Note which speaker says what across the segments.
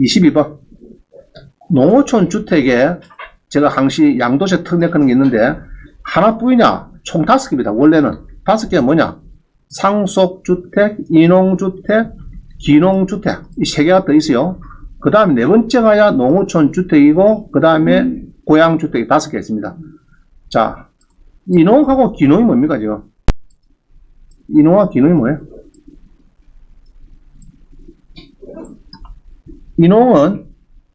Speaker 1: 22번. 농어촌 주택에 제가 항시 양도세 특례 그런 게 있는데 하나뿐이냐? 총 5개입니다. 원래는 5개가 뭐냐? 상속주택, 인농주택, 기농주택 이 3개가 더 있어요. 그 다음에 네 번째가야 농어촌 주택이고 그 다음에 고양주택이 5개 있습니다. 자, 인농하고 기농이 뭡니까 지금? 인농과 기농이 뭐예요? 인농은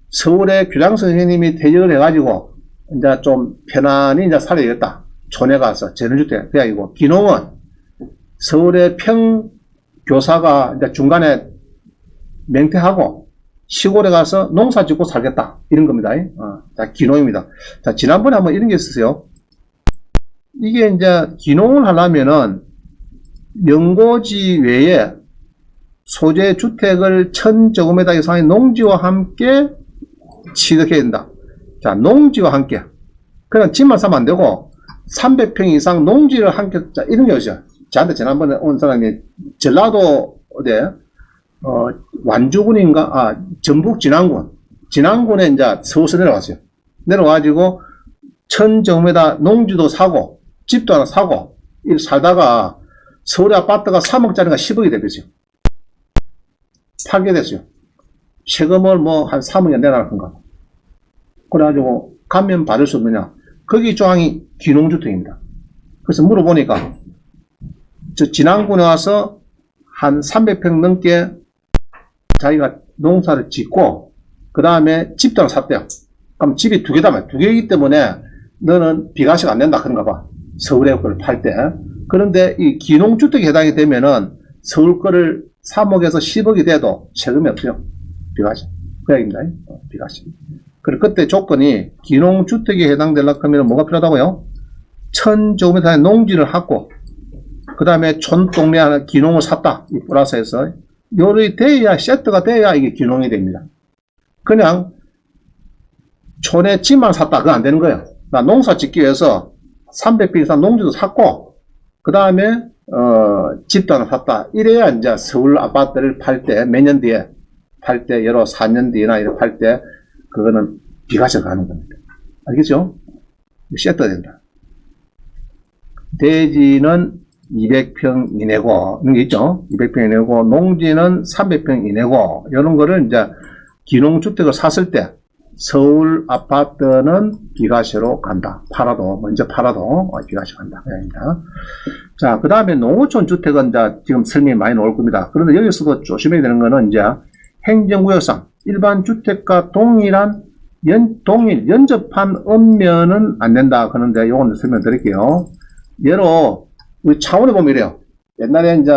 Speaker 1: 서울에 교장 선생님이 퇴직을 해가지고 이제 좀 편안히 이제 살아야겠다. 촌에 가서 전원주택 대학이고, 기농은 서울의 평교사가 이제 중간에 맹퇴하고 시골에 가서 농사 짓고 살겠다. 이런 겁니다. 자, 기농입니다. 자, 지난번에 한번 이런 게 있었어요. 이게 이제 기농을 하려면은 명고지 외에 소재 주택을 1000제곱미터 이상의 농지와 함께 취득해야 된다. 자, 농지와 함께. 그냥 집만 사면 안 되고 300평 이상 농지를 함께, 자, 이런 게 있어요. 저한테 지난번에 온 사람이 전라도 어디 완주군인가, 전북 진안군에 이제 서울서 내려왔어요. 내려와가지고 1000제곱미터 농지도 사고 집도 하나 사고 이렇게 살다가 서울의 아파트가 3억짜리가 10억이 되겠어요. 팔게 됐어요. 세금을 뭐 한 3억에 내놔 건가. 그래가지고 감면 받을 수 없느냐. 거기 조항이 기농주택입니다. 그래서 물어보니까 저 진안군에 와서 한 300평 넘게 자기가 농사를 짓고 그 다음에 집도 하나 샀대요. 그럼 집이 2개다 말이야. 2개이기 때문에 너는 비과세가 안 된다 그런가 봐. 서울에 그걸 팔 때. 그런데 이 기농주택에 해당이 되면은 서울 거를 3억에서 10억이 돼도 세금이 없어요. 비과세. 그 얘기입니다. 비과세. 그리고 그때 조건이 기농주택에 해당되려고 하면 뭐가 필요하다고요? 1000제곱미터의 농지를 갖고 그 다음에 촌동네 하나 기농을 샀다. 이 플러스에서 요리 돼야, 세트가 돼야 이게 기농이 됩니다. 그냥 촌에 집만 샀다. 그거 안 되는 거예요. 나 농사 짓기 위해서 300평 이상 농지도 샀고 그 다음에 집도 하나 샀다. 이래야 이제 서울 아파트를 팔 때, 몇 년 뒤에 팔 때, 여러 4년 뒤나 이렇게 팔 때, 그거는 비과세가 가는 겁니다. 알겠죠? 세트가 된다. 대지는 200평 이내고, 이런 게 있죠? 200평 이내고, 농지는 300평 이내고, 이런 거를 이제 기농주택을 샀을 때, 서울 아파트는 비과세로 간다. 먼저 팔아도 비과세 간다. 그입니다. 자, 그 다음에 농어촌 주택은 이제 지금 설명이 많이 나올 겁니다. 그런데 여기서도 조심해야 되는 거는 이제 행정구역상 일반 주택과 동일한 동일 연접한 읍면은 안 된다. 그런데 요거는 설명드릴게요. 예로 우리 창원에 보면 이래요. 옛날에 이제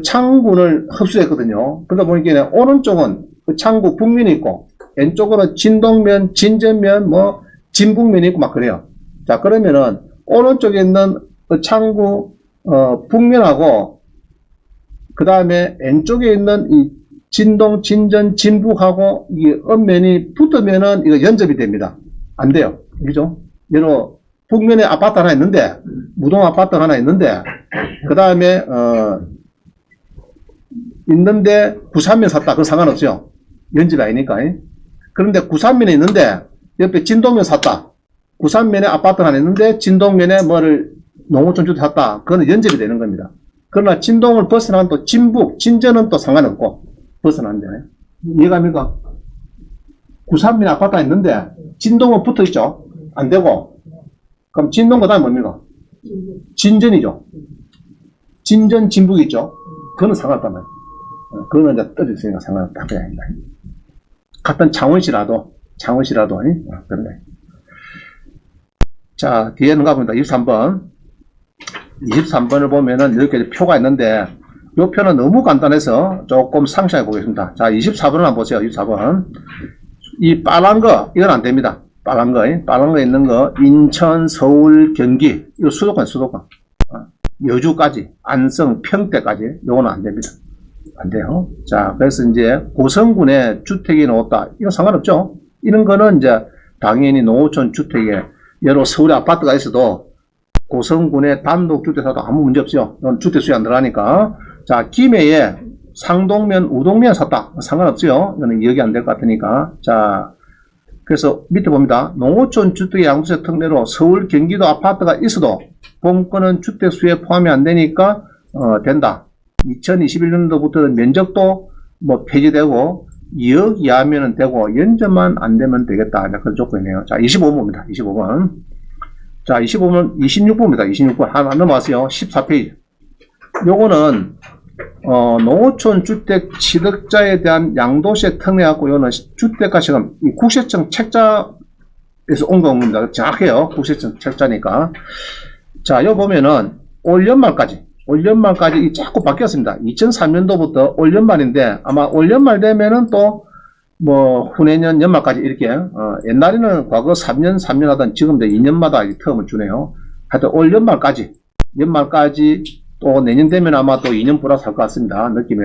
Speaker 1: 창군을 흡수했거든요. 그러다 보니까 오른쪽은 창구 북면이 있고 왼쪽으로 진동면, 진전면, 뭐 진북면이 있고 막 그래요. 자, 그러면은 오른쪽에 있는 창구 북면하고 그 다음에 왼쪽에 있는 이 진동, 진전, 진북하고 이 읍면이 붙으면은 이거 연접이 됩니다. 안 돼요. 그죠? 예로 북면에 아파트 하나 있는데, 무동 아파트 하나 있는데, 그 다음에 있는데 93면 샀다. 그건 상관없어요. 연집이 아니니까. 그런데 93면에 있는데 옆에 진동면 샀다. 93면에 아파트 하나 있는데 진동면에 뭐를 농어촌 주택 샀다. 그거는 연접이 되는 겁니다. 그러나 진동을 벗어나면 또 진북, 진전은 또 상관없고 벗어난대요. 이해갑니까? 93면에 아파트 하나 있는데 진동은 붙어 있죠. 안 되고. 그럼 진동 그 다음에 뭡니까? 진전이죠. 진전, 진북이 있죠. 그거는 상관없단 말이에요. 그거는 이제 떠졌으니까 상관없다. 그게 아닙니다. 같은 창원시라도, 그런데. 자, 뒤에는 가봅니다. 23번. 23번을 보면은 이렇게 표가 있는데, 이 표는 너무 간단해서 조금 상세하게 보겠습니다. 자, 24번을 한번 보세요. 24번. 이 빨간 거, 이건 안 됩니다. 빨간 거 있는 거, 인천, 서울, 경기, 이거 수도권. 여주까지, 안성, 평택까지, 요거는 안 됩니다. 안 돼요. 자, 그래서 이제 고성군에 주택이 나왔다. 이거 상관없죠. 이런 거는 이제 당연히 농어촌 주택에 여러 서울에 아파트가 있어도 고성군에 단독 주택 사도 아무 문제 없어요. 주택 수요 안 들어가니까. 자, 김해에 상동면, 우동면 샀다. 상관없죠. 이거는 기억이 안 될 것 같으니까. 자, 그래서 밑에 봅니다. 농어촌 주택의 양도세 특례로 서울, 경기도 아파트가 있어도 본권은 주택수에 포함이 안 되니까 된다. 2021년도부터는 면적도 뭐 폐지되고 2억 이하면은 되고 연점만 안 되면 되겠다. 그런 조건이네요. 자, 25번입니다. 25번. 자, 25번, 26번입니다. 26번. 하나 넘어가세요. 14페이지. 요거는, 농어촌 주택 취득자에 대한 양도세 특례하고, 요는 주택가 지금 이 국세청 책자에서 온 겁니다. 정확해요. 국세청 책자니까. 자, 요 보면은, 올 연말까지 이 자꾸 바뀌었습니다. 2003년도부터 올 연말인데, 아마 올 연말 되면은 또, 뭐, 후내년 연말까지 이렇게, 옛날에는 과거 3년 하던 지금도 2년마다 텀을 주네요. 하여튼 올 연말까지 또 내년 되면 아마 또 2년 플러스 할 것 같습니다. 느낌에.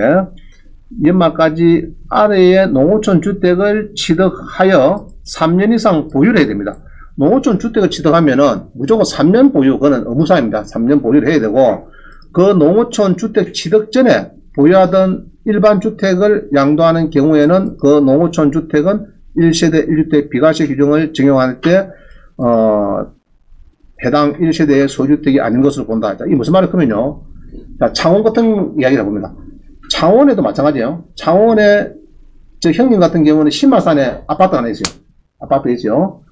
Speaker 1: 연말까지 아래의 농어촌 주택을 취득하여 3년 이상 보유를 해야 됩니다. 농어촌 주택을 취득하면은 무조건 3년 보유, 그거는 의무사입니다. 3년 보유를 해야 되고, 그 농어촌 주택 취득 전에 보유하던 일반 주택을 양도하는 경우에는 그 농어촌 주택은 1세대 1주택 비과세 규정을 적용할 때 해당 1세대의 소주택이 아닌 것으로 본다. 자, 이 무슨 말이냐면요. 자, 창원 같은 이야기를 해봅니다. 창원에도 마찬가지예요. 창원에 저 형님 같은 경우는 신마산에 아파트 하나 있어요. 아파트 있죠.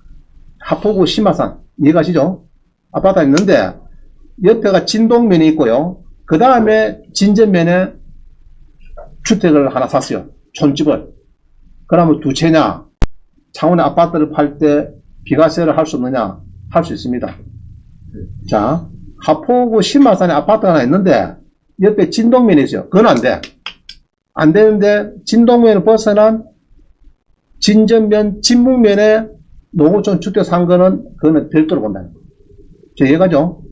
Speaker 1: 하포구 신마산 이해가시죠? 아파트가 있는데 옆에가 진동면이 있고요. 그 다음에 진전면에 주택을 하나 샀어요. 촌집을. 그러면 두 채냐? 창원의 아파트를 팔 때 비과세를 할 수 없느냐? 할 수 있습니다. 자, 하포구 신마산에 아파트가 하나 있는데 옆에 진동면이 있어요. 그건 안 돼. 안 되는데 진동면을 벗어난 진전면, 진북면에 농어촌 주택 산 거는 그거는 별도로 본다. 저 이해가죠?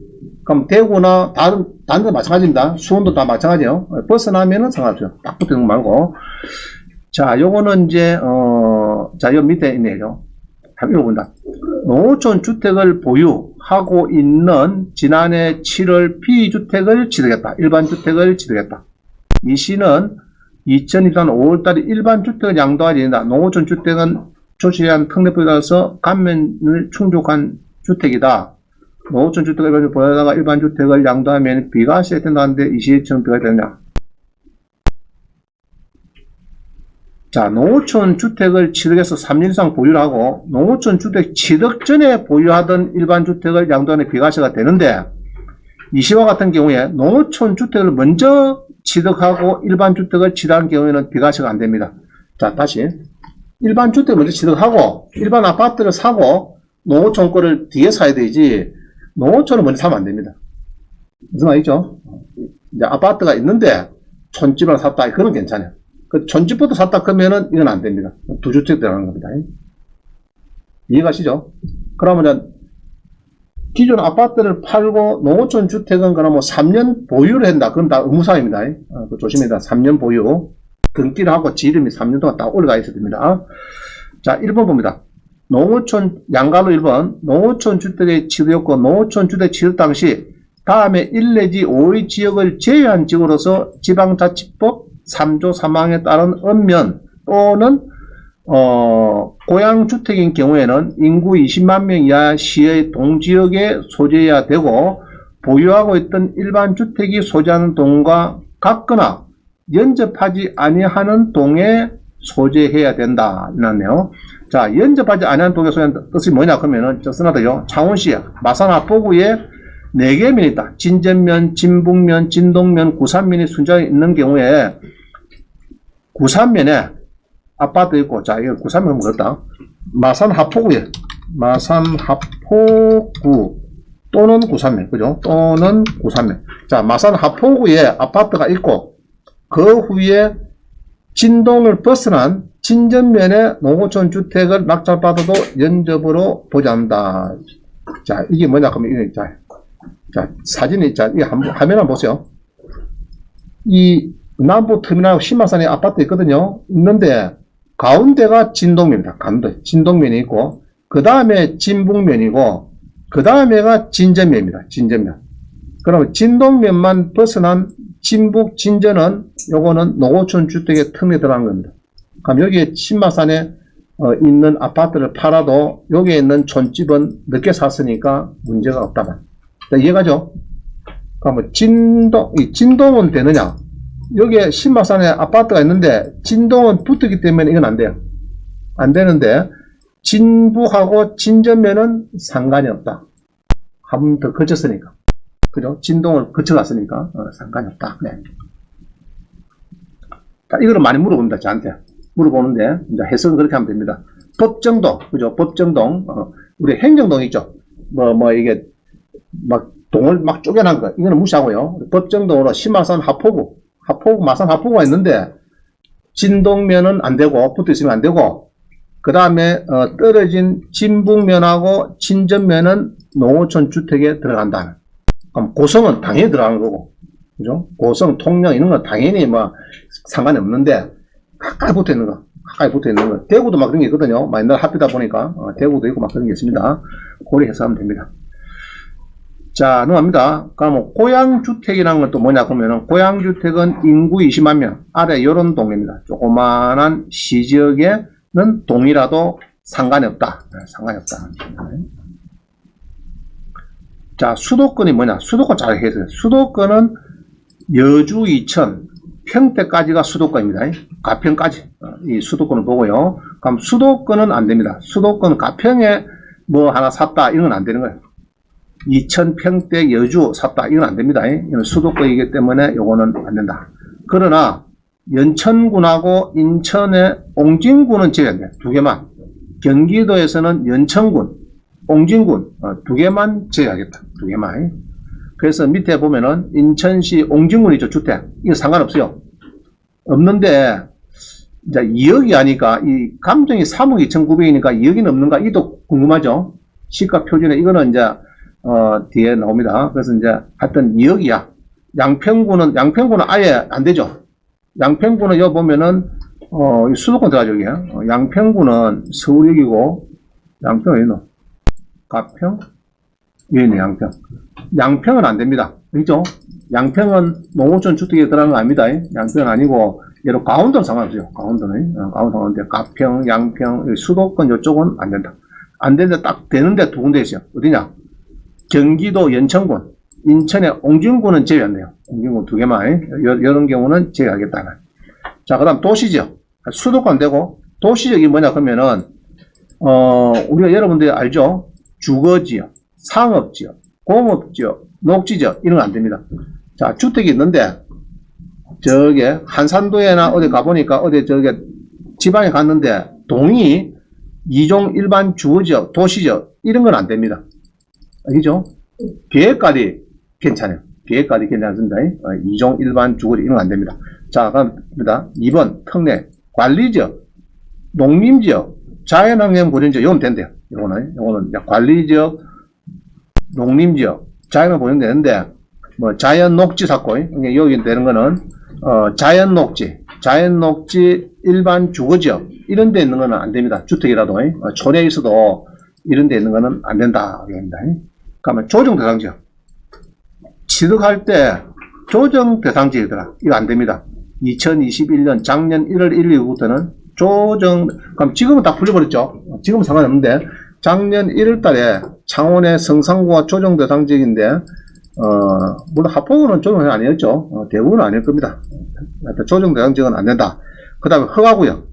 Speaker 1: 그럼 대구나 다른 데 마찬가지입니다. 수원도 다 마찬가지예요. 벗어나면은 상관없어요. 딱 붙는 거 말고. 자, 요거는 이제 자, 요 밑에 있네요. 한번 읽어본다. 농어촌 주택을 보유하고 있는 지난해 7월 B주택을 취득했다. 일반 주택을 취득했다. 이 시는 2023년 5월달에 일반 주택을 양도하지 않는다. 농어촌 주택은 조치한 특례법에 따라서 감면을 충족한 주택이다. 농어촌 주택을 일반 보유하다가 일반 주택을 양도하면 비과세 된다는데 이 시에처럼 비과세 되냐? 자, 농어촌 주택을 취득해서 3년 이상 보유를 하고 농어촌 주택 취득 전에 보유하던 일반 주택을 양도하는 비과세가 되는데 이 시와 같은 경우에 농어촌 주택을 먼저 취득하고 일반 주택을 취득한 경우에는 비과세가 안 됩니다. 자, 다시 일반 주택을 먼저 취득하고 일반 아파트를 사고 농어촌 거를 뒤에 사야 되지 농어촌을 먼저 사면 안 됩니다. 무슨 말이죠? 이제 아파트가 있는데 촌집을 샀다. 그건 괜찮아요. 그 촌집부터 샀다 그러면은 이건 안 됩니다. 두 주택 들어가는 겁니다. 이해가시죠? 그러면 기존 아파트를 팔고 농어촌 주택은 그러면 3년 보유를 한다. 그건 다 의무사입니다. 조심해야 3년 보유. 등기를 하고 지 이름이 3년 동안 딱 올라가 있어야 됩니다. 자, 1번 봅니다. 농어촌, 양가로 1번. 농어촌 주택의 취득였고, 농어촌 주택 취득 당시 다음에 1 내지 5의 지역을 제외한 지역으로서 지방자치법 3조 3항에 따른 읍면 또는 고양주택인 경우에는 인구 20만 명 이하 시의 동지역에 소재해야 되고 보유하고 있던 일반 주택이 소재하는 동과 같거나 연접하지 아니하는 동에 소재해야 된다. 이랬네요. 자, 연접하지 아니하는 동에 소재하는 뜻이 뭐냐 그러면은 써놨더요. 창원시 마산 하포구에 4개 면이 있다. 진전면, 진북면, 진동면, 구산면이 순자에 있는 경우에 구산면에 아파트 있고, 자, 이거 구산면 뭐였다? 마산 하포구에, 마산 하포구 또는 구산면, 그죠? 또는 구산면. 자, 마산 하포구에 아파트가 있고, 그 후에 진동을 벗어난 진전면에 농어촌 주택을 낙찰받아도 연접으로 보지 않는다. 자, 이게 뭐냐, 그러면, 자, 사진이, 자, 이 화면 한번 보세요. 이 남부 터미널 신마산에 아파트 있거든요. 있는데, 가운데가 진동면입니다. 가운데. 진동면이 있고, 그 다음에 진북면이고, 그 다음에가 진전면입니다. 진전면. 그러면 진동면만 벗어난 진북, 진전은 요거는 농어촌 주택의 틈에 들어간 겁니다. 그럼 여기에 신마산에 있는 아파트를 팔아도 여기에 있는 촌집은 늦게 샀으니까 문제가 없다만. 자, 이해가죠? 그러면 진동은 되느냐? 여기에 신마산에 아파트가 있는데 진동은 붙었기 때문에 이건 안 돼요. 안 되는데 진부하고 진전면은 상관이 없다. 한 번 더 거쳤으니까. 그죠? 진동을 거쳐갔으니까 상관이 없다. 네. 자, 이거를 많이 물어본다, 저한테. 물어보는데, 이제 해석은 그렇게 하면 됩니다. 법정동, 그죠? 법정동, 우리 행정동 있죠? 이게, 동을 막 쪼개난 거, 이거는 무시하고요. 법정동으로 신마산 마산 하포구가 있는데, 진동면은 안 되고, 붙어 있으면 안 되고, 그 다음에, 떨어진 진북면하고 진전면은 농어촌 주택에 들어간다. 그럼 고성은 당연히 들어가는 거고, 그죠? 고성, 통영, 이런 건 당연히 상관이 없는데, 가까이 붙어 있는 거. 대구도 막 그런 게 있거든요. 옛날 합이다 보니까, 대구도 있고 막 그런 게 있습니다. 고려해서 하면 됩니다. 자, 넘어갑니다. 그럼 고양주택이라는 건 또 뭐냐, 그러면은, 고양주택은 인구 20만 명, 아래 요런 동네입니다. 조그만한 시지역에는 동이라도 상관이 없다. 상관이 없다. 자, 수도권이 뭐냐? 수도권 잘 해서. 수도권은 여주, 이천, 평택까지가 수도권입니다. 가평까지. 이 수도권을 보고요. 그럼 수도권은 안 됩니다. 수도권 가평에 하나 샀다. 이건 안 되는 거예요. 이천, 평택, 여주 샀다. 이건 안 됩니다. 이건 수도권이기 때문에 요거는 안 된다. 그러나 연천군하고 인천의 옹진군은 제외한다. 두 개만. 경기도에서는 연천군, 옹진군 두 개만 제외하겠다. 두 개만. 그래서 밑에 보면은 인천시 옹진군이죠. 주택. 이거 상관없어요. 없는데 이제 2억이 하니까 이 감정이 3억 2,900이니까 2억이 넘는가 이도 궁금하죠. 시가 표준에 이거는 이제 뒤에 나옵니다. 그래서 이제 하여튼 2억이야. 양평구는 아예 안 되죠. 양평구는 여기 보면은 수도권 들어가죠. 여기. 양평구는 서울역이고 양평 어디 있노? 가평? 여기 있네. 양평은 안 됩니다. 그죠? 양평은 농어촌 주택에 들어가는 거 아닙니다. 양평은 아니고 예로 강원도는 상관없어요. 강원도는 상관없는데 가평, 양평, 수도권 이쪽은 안 된다. 안 되는데 딱 되는데 두 군데 있어요. 어디냐? 경기도 연천군, 인천의 옹진군은 제외 안 돼요. 옹진군 두 개만. 이런 경우는 제외하겠다. 자, 그 다음 도시지역. 수도권 안 되고 도시지역이 뭐냐 그러면은 우리가 여러분들이 알죠? 주거지역, 상업지역, 공업지역, 녹지지역 이런 거 안 됩니다. 자, 주택이 있는데 저게 한산도에나 어디 가보니까 어디 저게 지방에 갔는데 동이 2종 일반 주거지역, 도시지역 이런 건 안 됩니다. 알겠죠? 계획관리 괜찮아요. 계획관리 괜찮습니다. 2종 일반 주거지역 이런 건 안 됩니다. 자, 갑니다. 2번 특례 관리지역, 농림지역, 자연환경 보존지역 이건 된대요. 요거는 관리지역, 농림지역, 자연을 보존 되는데 자연녹지 샀고 여기 되는 거는 자연녹지, 일반 주거지역 이런 데 있는 거는 안 됩니다. 주택이라도 촌에 있어도 이런 데 있는 거는 안 된다. 그러면 조정 대상지역 취득할 때 조정 대상지역이더라. 이거 안 됩니다. 2021년 작년 1월 1일 이후부터는 그럼 지금은 다 풀려버렸죠. 지금은 상관없는데 작년 1월 달에 창원의 성산구가 조정 대상지역인데 물론 하포구는 조정이 아니었죠. 대구는 아닐 겁니다. 조정 대상지역은 안 된다. 그 다음에 허가구역,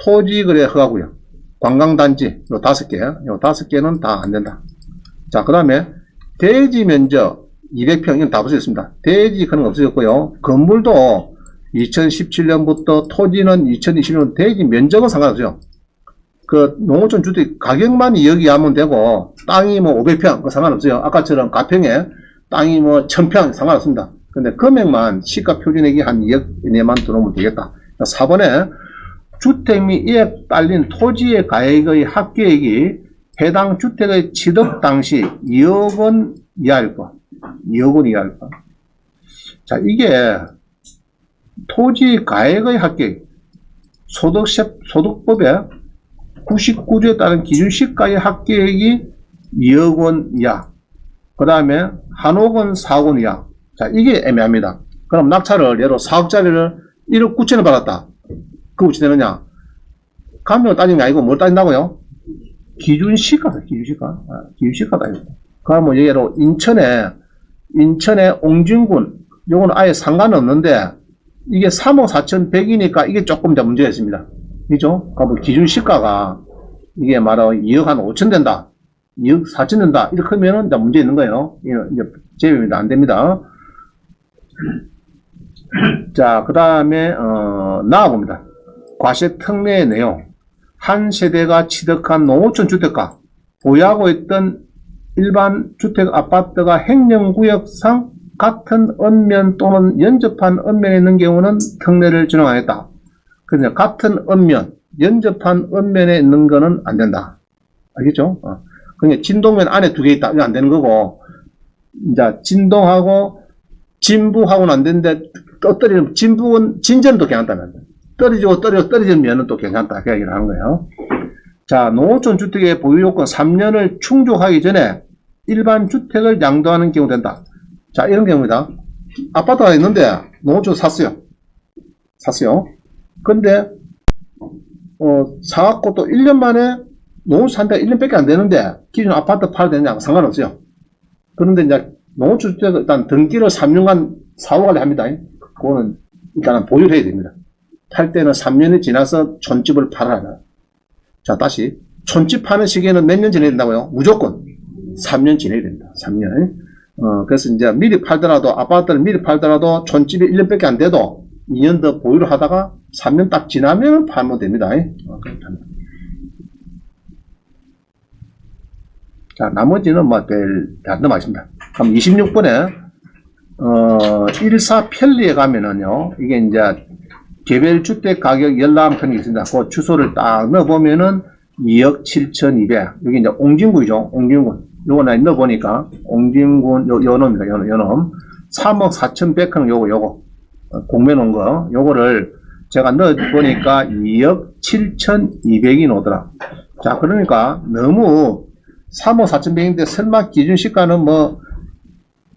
Speaker 1: 토지거래 허가구역, 관광단지 요 5개, 요 5개는 다 안 된다. 자, 그 다음에 대지 면적 200평 이건 다 없어졌습니다. 대지 그런 거 없어졌고요. 건물도 2017년부터 토지는 2020년 대지 면적은 상관없어요. 그 농어촌 주택 가격만 2억이 하면 되고 땅이 500평 그거 상관없어요. 아까처럼 가평에 땅이 1000평 상관없습니다. 근데 금액만 시가 표준액이 한 2억 이내만 들어오면 되겠다. 4번에 주택 및 이에 딸린 토지의 가액의 합계액이 해당 주택의 취득 당시 2억 원 이하일 것. 2억 원 이하일 것. 자, 이게 토지 가액의 합계액 소득법에 99조에 따른 기준 시가의 합계액이 2억 원 이하. 그 다음에 한 억 원, 4억 원 이하. 자, 이게 애매합니다. 그럼 낙찰을 예로 4억짜리를 1억 9천을 받았다. 그거 어찌 되느냐? 감면을 따지는 게 아니고 뭘 따진다고요? 기준시가다, 기준시가. 기준시가다. 그러면 예로 인천의 옹진군, 요거는 아예 상관없는데, 이게 3억 4,100이니까 이게 조금 더 문제가 있습니다. 그죠? 그러면 기준시가가 이게 말로 2억 한 5천 된다. 2억 4천 된다. 이렇게 하면은 이제 문제 있는 거예요. 이제 제외입니다. 안 됩니다. 자, 그 다음에, 나와봅니다. 과세 특례의 내용. 한 세대가 취득한 농어촌 주택과 보유하고 있던 일반 주택 아파트가 행정구역상 같은 읍면 또는 연접한 읍면에 있는 경우는 특례를 준용하겠다. 그러니까 같은 읍면, 연접한 읍면에 있는 거는 안 된다. 알겠죠? 그러니까 진동면 안에 두 개 있다. 이거 안 되는 거고, 이제 진동하고 진부하고는 안 되는데, 떨어지면 진부는 진전은 또 괜찮다는 거예요. 떨어지는 면은 또 괜찮다. 그 얘기를 하는 거예요. 자, 농어촌 주택의 보유 요건 3년을 충족하기 전에 일반 주택을 양도하는 경우 된다. 자, 이런 경우입니다. 아파트가 있는데 농어촌 샀어요. 근데 사갖고 또 1년 만에 농어촌 산데 1년밖에 안 되는데 기존 아파트 팔아야 되느냐? 상관없어요. 그런데 이제 농어촌 주택 일단 등기를 3년간 사후관리 합니다. 그거는 일단은 보유를 해야 됩니다. 팔 때는 3년이 지나서 촌집을 팔아라. 자, 다시. 촌집 파는 시기에는 몇 년 지내야 된다고요? 무조건 3년 지내야 됩니다. 3년. 그래서 이제 미리 팔더라도, 아파트를 미리 팔더라도 촌집이 1년밖에 안 돼도 2년 더 보유를 하다가 3년 딱 지나면 팔면 됩니다. 자, 나머지는 뭐, 안 넘어가겠습니다. 그럼 26번에, 14 편리에 가면은요, 이게 이제, 개별 주택 가격 열람 편이 있습니다. 그 주소를 딱 넣어보면은 2억 7,200. 여기 이제 옹진구이죠. 옹진군. 요거 넣어보니까, 옹진군, 요놈입니다. 요놈. 3억 4,100은 요거. 공매 놓은 거. 요거를 제가 넣어보니까 2억 7,200이 나오더라. 자, 그러니까 너무 3억 4,100인데 설마 기준시가는 뭐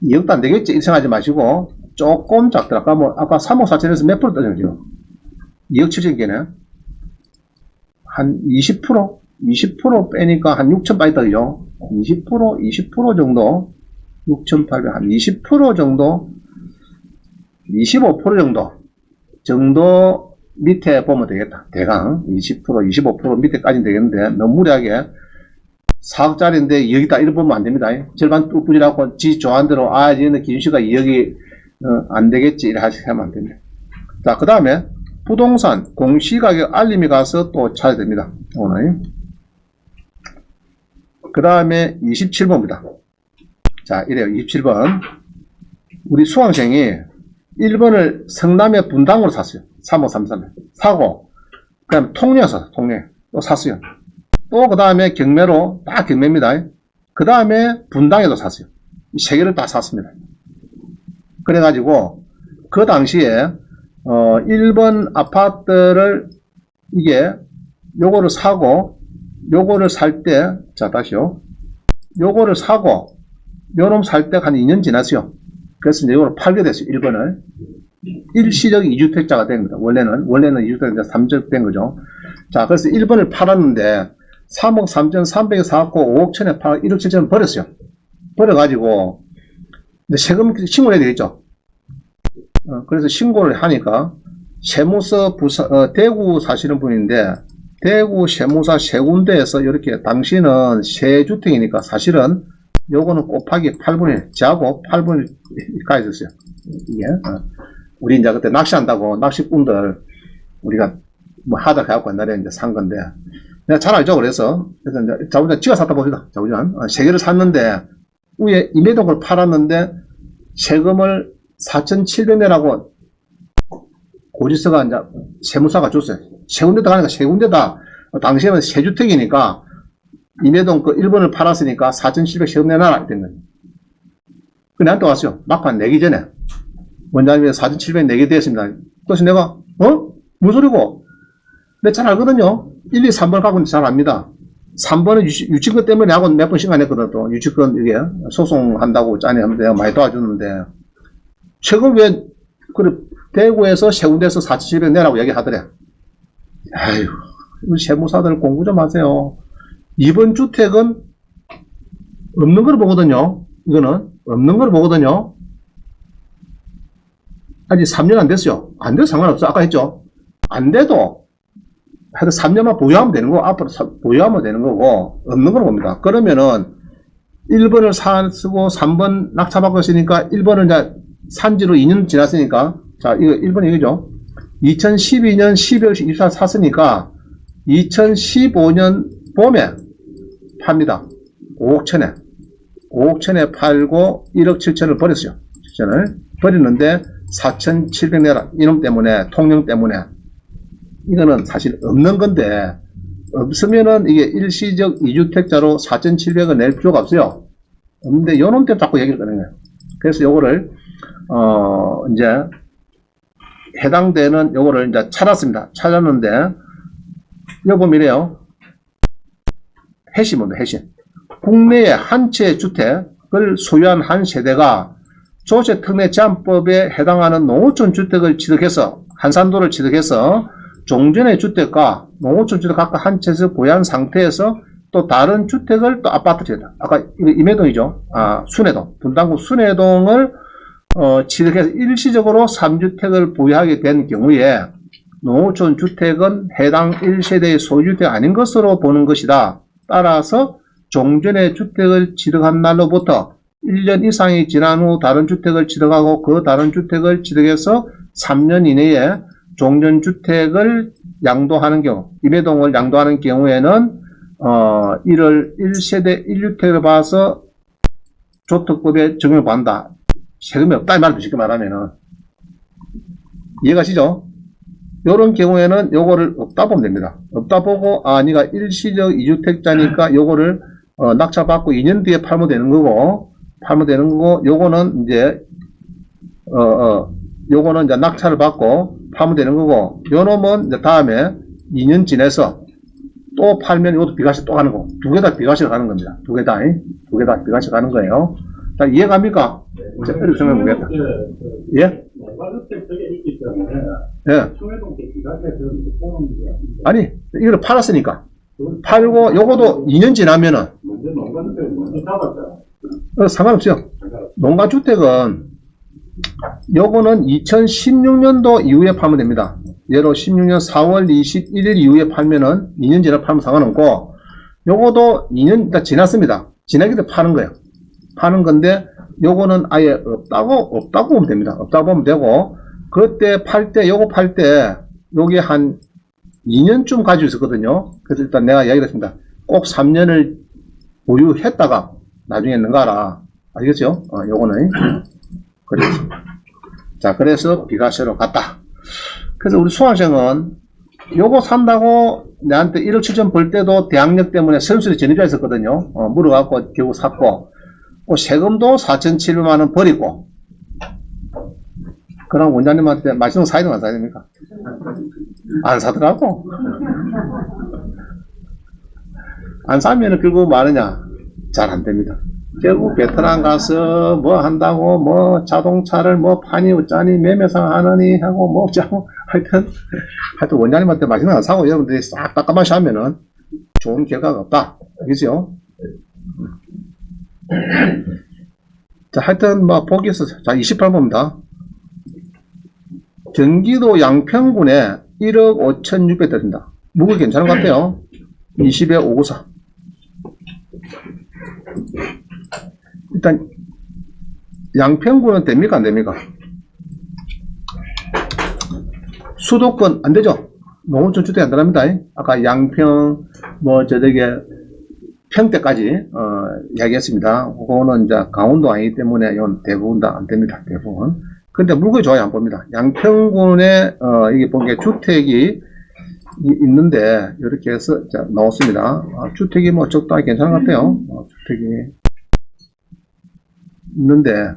Speaker 1: 2억도 안 되겠지? 이렇게 생각하지 마시고 조금 작더라. 아까 뭐 아까 3억 4천에서 몇 프로 떨어지죠? 2억 7천개네. 한 20% 빼니까 한 6천 빠졌다, 그죠? 20% 정도, 6,800, 한 20% 정도, 25% 정도 밑에 보면 되겠다. 대강 20%, 25% 밑에까지는 되겠는데 너무 무리하게 4억짜리인데 2억이다 이렇게 보면 안 됩니다. 절반 뚝뚝이라고 지 좋아하는 대로 얘는 기준시가 2억이 안 되겠지 이렇게 하면 안 됩니다. 자, 그 다음에 부동산 공시가격 알림이 가서 또 찾아야 됩니다. 오늘. 그 다음에 27번입니다. 자, 이래요. 27번. 우리 수강생이 1번을 성남의 분당으로 샀어요. 3호 33에. 사고, 그 다음에 통영에 샀어요. 통영에. 또 샀어요. 또 그 다음에 경매로, 딱 경매입니다. 그 다음에 분당에도 샀어요. 이 세 개를 다 샀습니다. 그래가지고, 그 당시에, 1번 아파트를, 이게, 요거를 사고, 요거를 살 때, 자, 다시요. 요거를 사고, 요놈 살 때 한 2년 지났어요. 그래서 이제 요거를 팔게 됐어요. 1번을. 일시적 2주택자가 된 겁니다. 원래는 2주택자 3주택 된 거죠. 자, 그래서 1번을 팔았는데, 3억 3,300에 사갖고 5억 천에 팔아 1억 7천을 버렸어요. 버려가지고, 근데 세금 신고를 해야 되겠죠. 그래서 신고를 하니까, 세무서 대구 사시는 분인데, 대구 세무사 세 군데에서 이렇게 당신은 세 주택이니까 사실은 요거는 곱하기 8분의, 저하고 8분의 가 있었어요. 이게. 우리 이제 그때 낚시한다고 낚시꾼들 우리가 뭐 하다 해갖고 옛날에 이제 산 건데, 내가 잘 알죠. 그래서 이제 자우전 지가 샀다 봅시다. 자우전. 세 개를 샀는데, 위에 임해동을 팔았는데, 세금을 4,700내라고 고지서가 이제 세무사가 줬어요. 세 군데 다 가니까 세 군데 다, 당시에는 세 주택이니까, 임해동 그 1번을 팔았으니까 4,700 세금 내놔라. 이랬던 거예요. 그 나한테 왔어요. 막판 내기 전에. 원장님이 4,700 내게 되었습니다. 그래서 내가, 무슨 소리고? 내가 잘 알거든요. 1, 2, 3번 갖고는 잘 압니다. 3번은 유치권 때문에 하고 몇 번 시간 냈거든, 또. 유치권, 이게, 소송한다고 짜니 하면 내가 많이 도와주는데, 최근 왜, 그래, 대구에서 세 군데에서 4,700 내라고 얘기하더래. 아유, 세무사들 공부 좀 하세요. 이번 주택은 없는 걸 보거든요. 이거는 없는 걸 보거든요. 아직 3년 안 됐어요. 안 돼도 상관없어. 아까 했죠. 안 돼도 하여튼 3년만 보유하면 되는 거고, 앞으로 보유하면 되는 거고, 없는 걸 봅니다. 그러면은 1번을 쓰고 3번 낙찰받고 있으니까 1번을 이제 산지로 2년 지났으니까, 자, 이거 1번 얘기죠. 2012년 12월 24일 샀으니까 2015년 봄에 팝니다. 5억 천에. 5억 천에 팔고 1억 7천을 버렸어요. 7천을 버렸는데 4,700 내라. 이놈 때문에, 통영 때문에. 이거는 사실 없는 건데, 없으면은 이게 일시적 2주택자로 4,700을 낼 필요가 없어요. 없는데 요놈 때문에 자꾸 얘기를 꺼내는 거예요. 그래서 요거를 이제 해당되는 요거를 이제 찾았습니다. 찾았는데 요 보면 이래요. 해시 뭡니다. 해시. 국내의 한 채 주택을 소유한 한 세대가 조세특례 제한법에 해당하는 농어촌 주택을 취득해서, 한산도를 취득해서 종전의 주택과 농어촌 주택 각각 한 채에서 보유한 상태에서 또 다른 주택을 또 아파트를, 아까 임해동이죠. 순회동, 분당구 순회동을 취득해서 일시적으로 3주택을 보유하게 된 경우에 농어촌 주택은 해당 1세대의 소유주택이 아닌 것으로 보는 것이다. 따라서 종전의 주택을 취득한 날로부터 1년 이상이 지난 후 다른 주택을 취득하고 그 다른 주택을 취득해서 3년 이내에 종전주택을 양도하는 경우, 임해동을 양도하는 경우에는 이를 1세대 1주택을 봐서 조특법에 적용을 받는다. 세금이 없다 이 말을 쉽게 말하면은 이해가시죠? 요런 경우에는 요거를 없다 보면 됩니다. 없다 보고 네가 일시적 2주택자니까 요거를 낙찰받고 2년 뒤에 팔면 되는 거고, 요거는 이제 요거는 이제 낙찰을 받고 팔면 되는 거고, 요 놈은 이제 다음에 2년 지내서 또 팔면 이것도 비과세 또 가는 거. 두 개 다 비과세가 가는 겁니다. 두 개 다 비과세가 가는 거예요. 자, 이해갑니까? 자, 이렇게 생각해 보겠다. 예? 예. 아니, 이걸 팔았으니까. 팔고, 요거도 2년 지나면은. 상관없어요. 농가주택은, 요거는 2016년도 이후에 팔면 됩니다. 예로 16년 4월 21일 이후에 팔면은 2년 지나 팔면 상관없고, 요거도 2년 지났습니다. 지나기 전에 파는 거예요. 파는 건데, 요거는 아예 없다고 보면 됩니다. 없다고 보면 되고, 그때 요거 팔 때, 요게 한 2년쯤 가지고 있었거든요. 그래서 일단 내가 이야기를 했습니다. 꼭 3년을 보유했다가 나중에 는가라. 아시겠죠? 요거는. 그래서. 자, 그래서 비과세로 갔다. 그래서 우리 수강생은 요거 산다고 내한테 1억 7천 벌 때도 대학력 때문에 선수리 전입자 있었거든요. 물어갖고 결국 샀고, 세금도 4,700만원 버리고, 그럼 원장님한테 맛있는 거 사야 되나 안 사야 됩니까? 안 사더라고. 안 사면은 결국 뭐 하느냐? 잘 안 됩니다. 결국 베트남 가서 뭐 한다고, 뭐 자동차를 뭐 파니 어쩌니 매매상 하느니 하고 뭐 어쩌고 하여튼 원장님한테 맛있는 거 안 사고 여러분들이 싹 닦아마시 하면은 좋은 결과가 없다. 알겠죠? 자, 하여튼 뭐 보기에서 자 28번입니다. 경기도 양평군에 1억 5,600 드립니다. 무기 괜찮은 것 같아요. 20에 594. 일단 양평군은 됩니까 안 됩니까? 수도권 안 되죠? 농어촌 주택 안 들어갑니다. 아까 양평 뭐 저쪽에 평택까지 이야기했습니다. 그거는 이제 강원도 아니기 때문에 이건 대부분 다 안 됩니다. 대부분. 근데 물건이 좋아요. 안 봅니다. 양평군에 이게 보니까 주택이 있는데 이렇게 해서 자, 나왔습니다. 주택이 뭐 적당히 괜찮은 것 같아요. 주택이 있는데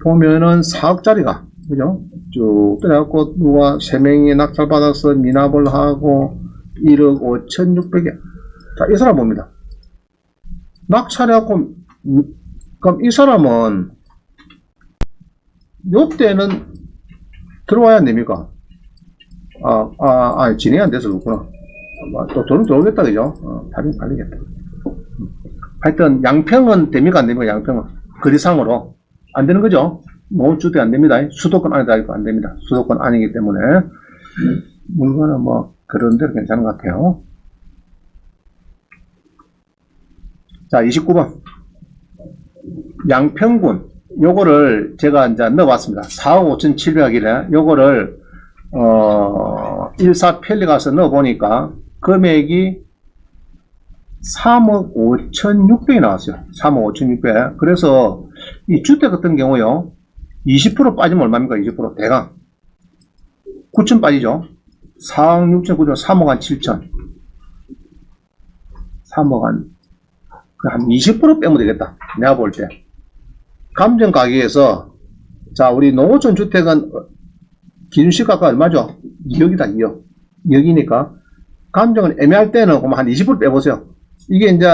Speaker 1: 보면은 4억짜리가 그죠? 쭉 그래갖고 누가 3명이 낙찰받아서 미납을 하고 1억 5,600에 자, 이 사람 봅니다. 낙찰해갖고 그럼 이 사람은 요때는 들어와야 안 됩니까? 진행이 안 돼서 그렇구나. 또 돈은 들어오겠다, 그죠? 팔리겠다. 하여튼, 양평은 됩니까? 안 됩니까? 양평은. 거리상으로. 안 되는 거죠? 노후주택 안 됩니다. 수도권 안에다 있고 안 됩니다. 수도권 아니기 때문에. 물건은 뭐, 그런 대로 괜찮은 것 같아요. 자, 29번. 양평군. 요거를 제가 이제 넣어봤습니다. 4억 5,700억이래. 요거를, 1사 편리 가서 넣어보니까 금액이 3억 5,600이 나왔어요. 3억 5,600. 그래서 이 주택 같은 경우요. 20% 빠지면 얼마입니까? 20% 대강. 9천 빠지죠. 4억 6천 9천 3억 한 7천. 3억 한 20% 빼면 되겠다. 내가 볼 때. 감정 가격에서 자, 우리 농어촌 주택은 기준시가가 얼마죠? 2억이다, 2억. 2억이니까 감정은 애매할 때는 한 20% 빼보세요. 이게 이제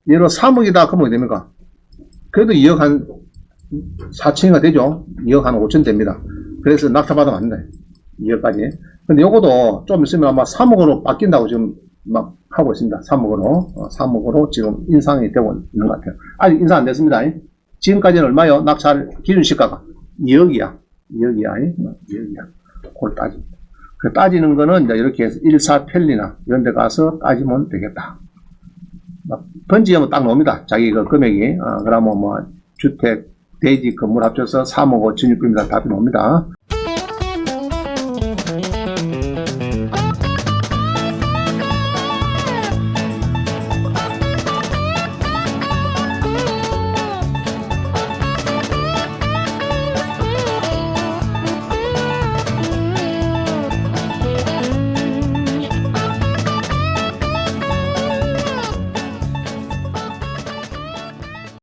Speaker 1: 예로 3억이다 그러면 됩니까? 그래도 2억 한 4천이가 되죠. 2억 한 5천 됩니다. 그래서 낙찰받으면 안 돼. 2억까지. 근데 요거도 좀 있으면 아마 3억으로 바뀐다고 지금 막 하고 있습니다. 3억으로 지금 인상이 되고 있는 것 같아요. 아직 인상 안 됐습니다. 지금까지는 얼마요? 낙찰 기준시가가 2억이야. 2억이야. 그걸 따집니다. 그 따지는 거는 이제 이렇게 해서 1사 편리나 이런 데 가서 따지면 되겠다. 번지하면 딱 나옵니다. 자기 그 금액이. 그러면 뭐 주택, 대지, 건물 합쳐서 3억 5,600입니다. 답이 나옵니다.